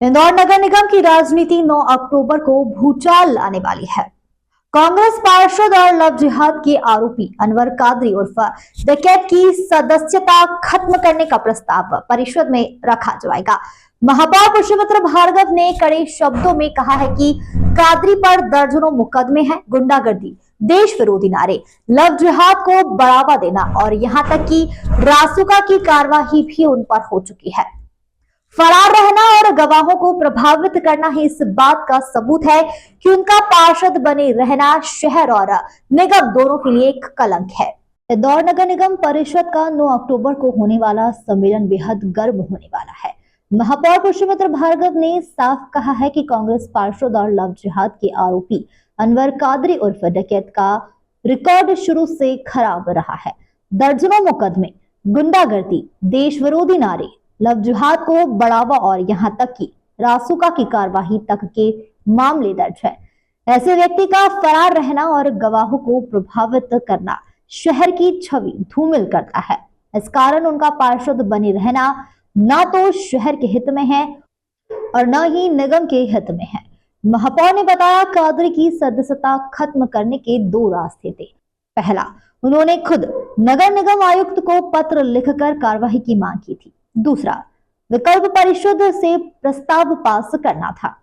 इंदौर नगर निगम की राजनीति 9 अक्टूबर को भूचाल आने वाली है। कांग्रेस पार्षद और लव जिहाद के आरोपी अनवर कादरी उर्फ डकैत की सदस्यता खत्म करने का प्रस्ताव परिषद में रखा जाएगा। महापौर पुष्यमित्र भार्गव ने कड़े शब्दों में कहा है कि कादरी पर दर्जनों मुकदमे हैं, गुंडागर्दी, देश विरोधी नारे, लव जिहाद को बढ़ावा देना और यहां तक कि रासुका की कार्यवाही भी उन पर हो चुकी है। फरार रहना और गवाहों को प्रभावित करना ही इस बात का सबूत है कि उनका पार्षद बने रहना शहर और निगम दोनों के लिए एक कलंक है। इंदौर नगर निगम परिषद का 9 अक्टूबर को होने वाला सम्मेलन बेहद गर्म होने वाला है। महापौर पुष्यमित्र भार्गव ने साफ कहा है कि कांग्रेस पार्षद और लव जिहाद के आरोपी अनवर कादरी उर्फ डकैत का रिकॉर्ड शुरू से खराब रहा है। दर्जनों मुकदमे, गुंडागर्दी, देश विरोधी नारे, लव जिहाद को बढ़ावा और यहां तक कि रासुका की कार्यवाही तक के मामले दर्ज है। ऐसे व्यक्ति का फरार रहना और गवाहों को प्रभावित करना शहर की छवि धूमिल करता है। इस कारण उनका पार्षद बने रहना न तो शहर के हित में है और न ही निगम के हित में है। महापौर ने बताया, कादरी की सदस्यता खत्म करने के 2 रास्ते थे। पहला, उन्होंने खुद नगर निगम आयुक्त को पत्र लिखकर कार्यवाही की मांग की थी। दूसरा, विकल्प परिषद से प्रस्ताव पास करना था।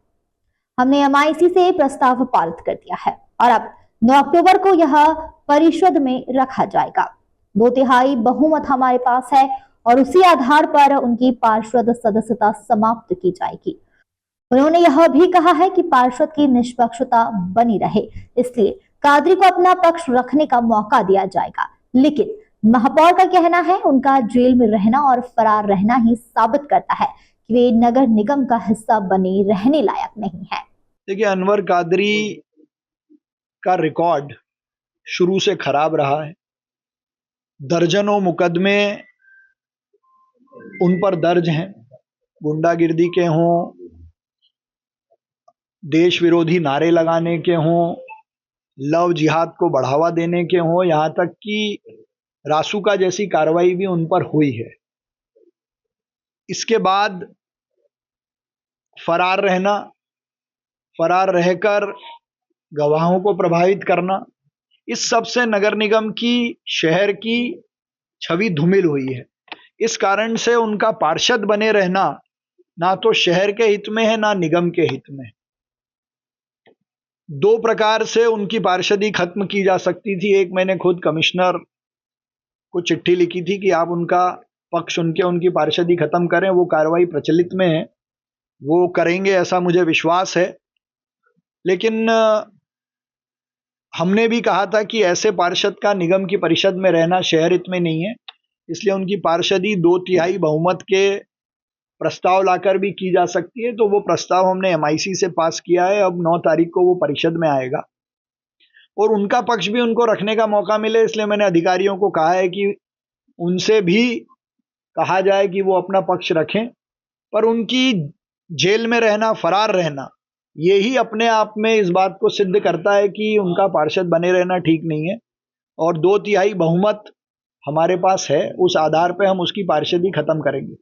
हमने एमआईसी से प्रस्ताव पारित कर दिया है और अब 9 अक्टूबर को यह परिषद में रखा जाएगा। 2/3 बहुमत हमारे पास है और उसी आधार पर उनकी पार्षद सदस्यता समाप्त की जाएगी। उन्होंने यह भी कहा है कि पार्षद की निष्पक्षता बनी रहे, इसलिए कादरी को अपना पक्ष रखने का मौका दिया जाएगा। लेकिन महापौर का कहना है, उनका जेल में रहना और फरार रहना ही साबित करता है कि वे नगर निगम का हिस्सा बने रहने लायक नहीं है। देखिए, अनवर कादरी का रिकॉर्ड शुरू से खराब रहा है। दर्जनों मुकदमे उन पर दर्ज हैं, गुंडागिर्दी के हों, देश विरोधी नारे लगाने के हों, लव जिहाद को बढ़ावा देने के हों, यहाँ तक कि रासुका जैसी कार्रवाई भी उन पर हुई है। इसके बाद फरार रहना, फरार रहकर गवाहों को प्रभावित करना, इस सब से नगर निगम की, शहर की छवि धूमिल हुई है। इस कारण से उनका पार्षद बने रहना ना तो शहर के हित में है ना निगम के हित में। 2 प्रकार से उनकी पार्षदी खत्म की जा सकती थी। एक, मैंने खुद कमिश्नर को चिट्ठी लिखी थी कि आप उनका पक्ष सुन के उनकी पार्षदी खत्म करें। वो कार्रवाई प्रचलित में है, वो करेंगे ऐसा मुझे विश्वास है। लेकिन हमने भी कहा था कि ऐसे पार्षद का निगम की परिषद में रहना शहर हित में नहीं है, इसलिए उनकी पार्षदी 2/3 बहुमत के प्रस्ताव लाकर भी की जा सकती है। तो वो प्रस्ताव हमने एमआईसी से पास किया है। अब 9 तारीख को वो परिषद में आएगा और उनका पक्ष भी उनको रखने का मौका मिले, इसलिए मैंने अधिकारियों को कहा है कि उनसे भी कहा जाए कि वो अपना पक्ष रखें। पर उनकी जेल में रहना, फरार रहना, यही अपने आप में इस बात को सिद्ध करता है कि उनका पार्षद बने रहना ठीक नहीं है। और 2/3 बहुमत हमारे पास है, उस आधार पर हम उसकी पार्षदी खत्म करेंगे।